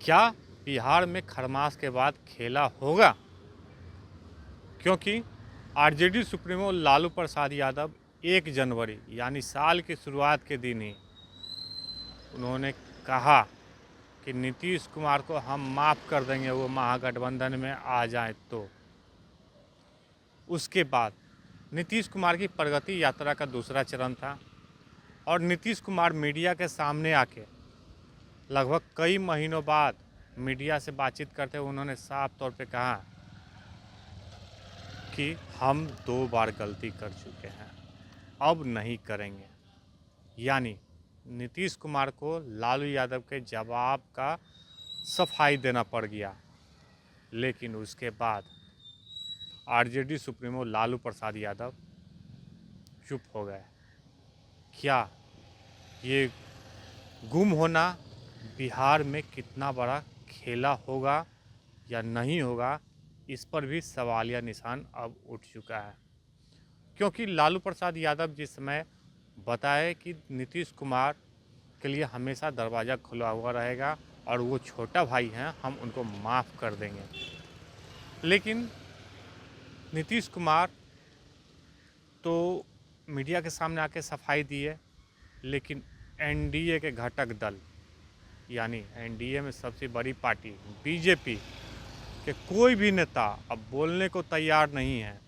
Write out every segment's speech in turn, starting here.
क्या बिहार में खरमास के बाद खेला होगा? क्योंकि आरजेडी सुप्रीमो लालू प्रसाद यादव 1 जनवरी यानी साल की शुरुआत के दिन ही उन्होंने कहा कि नीतीश कुमार को हम माफ़ कर देंगे, वो महागठबंधन में आ जाए तो। उसके बाद नीतीश कुमार की प्रगति यात्रा का दूसरा चरण था और नीतीश कुमार मीडिया के सामने आके लगभग कई महीनों बाद मीडिया से बातचीत करते हुए उन्होंने साफ तौर पे कहा कि हम 2 बार गलती कर चुके हैं, अब नहीं करेंगे। यानी नीतीश कुमार को लालू यादव के जवाब का सफाई देना पड़ गया। लेकिन उसके बाद आरजेडी सुप्रीमो लालू प्रसाद यादव चुप हो गए। क्या ये गुम होना बिहार में कितना बड़ा खेला होगा या नहीं होगा, इस पर भी सवालिया निशान अब उठ चुका है। क्योंकि लालू प्रसाद यादव जिस समय बताए कि नीतीश कुमार के लिए हमेशा दरवाज़ा खुला हुआ रहेगा और वो छोटा भाई हैं, हम उनको माफ़ कर देंगे। लेकिन नीतीश कुमार तो मीडिया के सामने आके सफाई दिए, लेकिन एनडीए के घटक दल यानी एनडीए में सबसे बड़ी पार्टी बीजेपी के कोई भी नेता अब बोलने को तैयार नहीं है।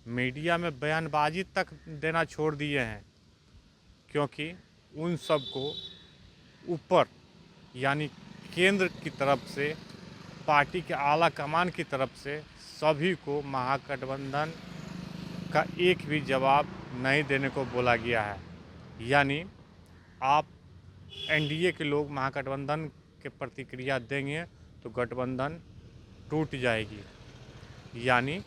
मीडिया में बयानबाजी तक देना छोड़ दिए हैं, क्योंकि उन सबको ऊपर यानी केंद्र की तरफ से, पार्टी के आला कमान की तरफ से सभी को महागठबंधन का एक भी जवाब नहीं देने को बोला गया है। यानी आप एनडीए के लोग महागठबंधन के प्रतिक्रिया देंगे तो गठबंधन टूट जाएगी। यानी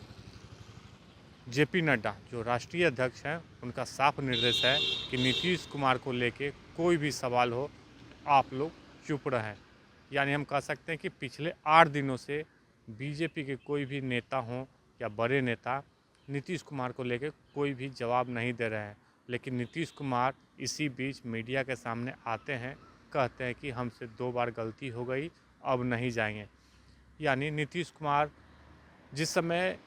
जेपी नड्डा जो राष्ट्रीय अध्यक्ष हैं, उनका साफ निर्देश है कि नीतीश कुमार को लेके कोई भी सवाल हो आप लोग चुप रहें। यानी हम कह सकते हैं कि पिछले 8 दिनों से बीजेपी के कोई भी नेता हों या बड़े नेता नीतीश कुमार को लेके कोई भी जवाब नहीं दे रहे हैं। लेकिन नीतीश कुमार इसी बीच मीडिया के सामने आते हैं, कहते हैं कि हमसे 2 बार गलती हो गई, अब नहीं जाएंगे। यानी नीतीश कुमार जिस समय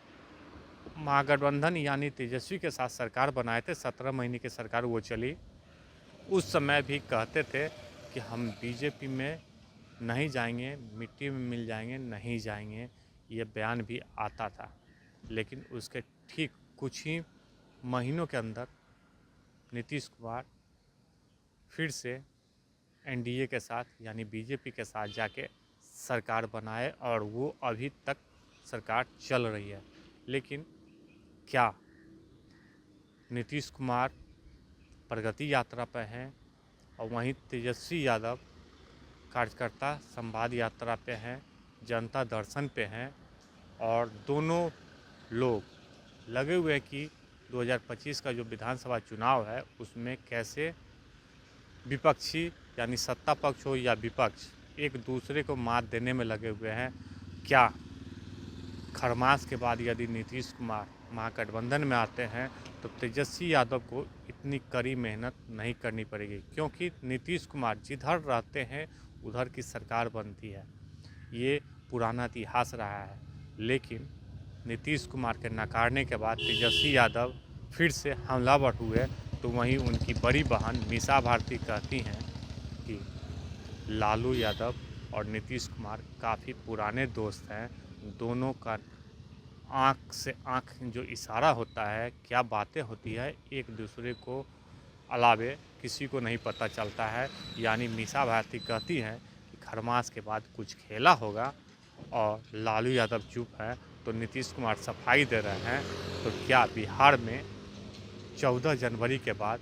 महागठबंधन यानी तेजस्वी के साथ सरकार बनाए थे, 17 महीने की सरकार वो चली, उस समय भी कहते थे कि हम बीजेपी में नहीं जाएंगे, मिट्टी में मिल जाएंगे, नहीं जाएंगे, ये बयान भी आता था। लेकिन उसके ठीक कुछ ही महीनों के अंदर नीतीश कुमार फिर से एनडीए के साथ यानी बीजेपी के साथ जाके सरकार बनाए और वो अभी तक सरकार चल रही है। लेकिन क्या नीतीश कुमार प्रगति यात्रा पर हैं और वहीं तेजस्वी यादव कार्यकर्ता संवाद यात्रा पे हैं, जनता दर्शन पे हैं और दोनों लोग लगे हुए हैं कि 2025 का जो विधानसभा चुनाव है उसमें कैसे विपक्षी यानी सत्ता पक्ष हो या विपक्ष एक दूसरे को मात देने में लगे हुए हैं। क्या खरमास के बाद यदि नीतीश कुमार महागठबंधन में आते हैं तो तेजस्वी यादव को इतनी कड़ी मेहनत नहीं करनी पड़ेगी, क्योंकि नीतीश कुमार जिधर रहते हैं उधर की सरकार बनती है। ये पुराना इतिहास रहा है। लेकिन नीतीश कुमार के नकारने के बाद तेजस्वी यादव फिर से हमलावर हुए, तो वहीं उनकी बड़ी बहन मीसा भारती कहती हैं कि लालू यादव और नीतीश कुमार काफ़ी पुराने दोस्त हैं, दोनों का आँख से आँख जो इशारा होता है, क्या बातें होती है, एक दूसरे को अलावे किसी को नहीं पता चलता है। यानी मीसा भारती कहती हैं कि खरमास के बाद कुछ खेला होगा और लालू यादव चुप है, तो नीतीश कुमार सफाई दे रहे हैं। तो क्या बिहार में 14 जनवरी के बाद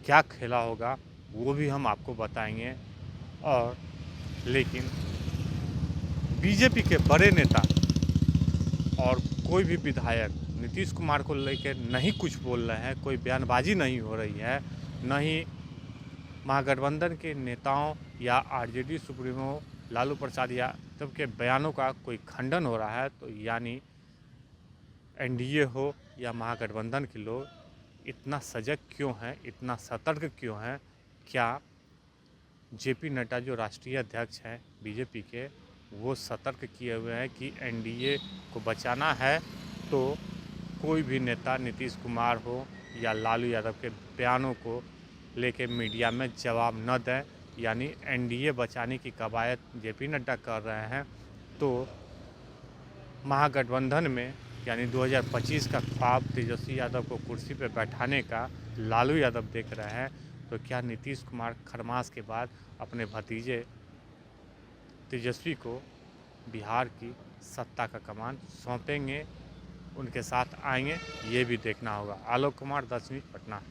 क्या खेला होगा वो भी हम आपको बताएंगे। और लेकिन बीजेपी के बड़े नेता और कोई भी विधायक नीतीश कुमार को लेकर नहीं कुछ बोल रहे हैं, कोई बयानबाजी नहीं हो रही है, न ही महागठबंधन के नेताओं या आरजेडी सुप्रीमो लालू प्रसाद यादव के बयानों का कोई खंडन हो रहा है। तो यानी एनडीए हो या महागठबंधन के लोग इतना सजग क्यों हैं, इतना सतर्क क्यों हैं? क्या जेपी नड्डा जो राष्ट्रीय अध्यक्ष हैं बीजेपी के, वो सतर्क किए हुए हैं कि एनडीए को बचाना है तो कोई भी नेता नीतीश कुमार हो या लालू यादव के बयानों को लेके मीडिया में जवाब न दें। यानी एनडीए बचाने की कवायद जेपी नड्डा कर रहे हैं। तो महागठबंधन में यानी 2025 का ख्वाब तेजस्वी यादव को कुर्सी पर बैठाने का लालू यादव देख रहे हैं। तो क्या नीतीश कुमार खरमास के बाद अपने भतीजे तेजस्वी को बिहार की सत्ता का कमान सौंपेंगे, उनके साथ आएंगे, ये भी देखना होगा। आलोक कुमार, 10 न्यूज़, पटना।